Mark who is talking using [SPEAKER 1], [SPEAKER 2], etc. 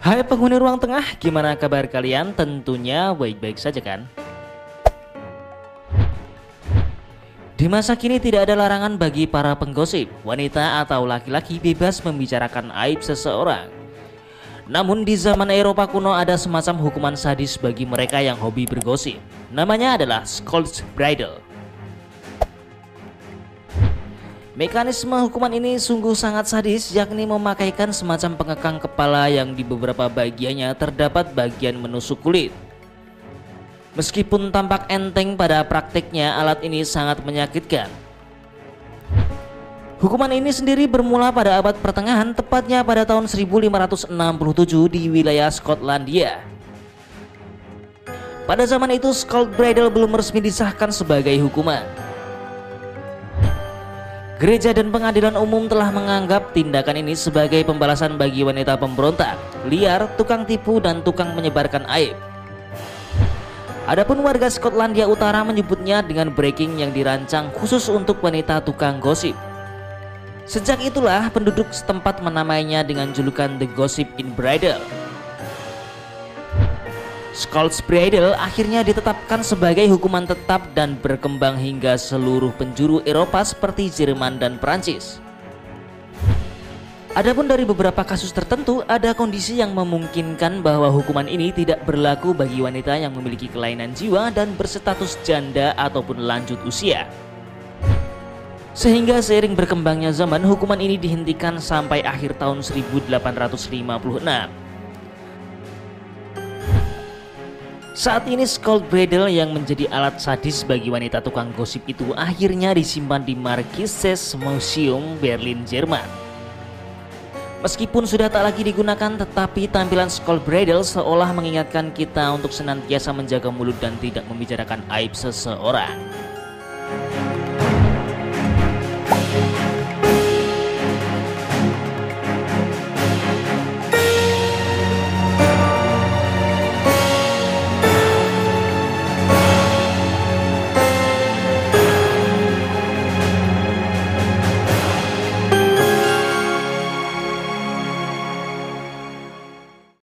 [SPEAKER 1] Hai penghuni ruang tengah, gimana kabar kalian? Tentunya baik-baik saja kan? Di masa kini tidak ada larangan bagi para penggosip, wanita atau laki-laki bebas membicarakan aib seseorang. Namun di zaman Eropa kuno ada semacam hukuman sadis bagi mereka yang hobi bergosip. Namanya adalah Skaldsbreidel. Mekanisme hukuman ini sungguh sangat sadis, yakni memakaikan semacam pengekang kepala yang di beberapa bagiannya terdapat bagian menusuk kulit. Meskipun tampak enteng pada praktiknya, alat ini sangat menyakitkan. Hukuman ini sendiri bermula pada abad pertengahan, tepatnya pada tahun 1567 di wilayah Skotlandia. Pada zaman itu Skaldsbreidel belum resmi disahkan sebagai hukuman. Gereja dan pengadilan umum telah menganggap tindakan ini sebagai pembalasan bagi wanita pemberontak, liar, tukang tipu, dan tukang menyebarkan aib. Adapun warga Skotlandia Utara menyebutnya dengan breaking yang dirancang khusus untuk wanita tukang gosip. Sejak itulah penduduk setempat menamainya dengan julukan The Gossip in Bridal. Skaldsbreidel akhirnya ditetapkan sebagai hukuman tetap dan berkembang hingga seluruh penjuru Eropa seperti Jerman dan Prancis. Adapun dari beberapa kasus tertentu, ada kondisi yang memungkinkan bahwa hukuman ini tidak berlaku bagi wanita yang memiliki kelainan jiwa dan berstatus janda ataupun lanjut usia. Sehingga seiring berkembangnya zaman, hukuman ini dihentikan sampai akhir tahun 1856. Saat ini Skaldsbreidel yang menjadi alat sadis bagi wanita tukang gosip itu akhirnya disimpan di Markises Museum Berlin, Jerman. Meskipun sudah tak lagi digunakan, tetapi tampilan Skaldsbreidel seolah mengingatkan kita untuk senantiasa menjaga mulut dan tidak membicarakan aib seseorang.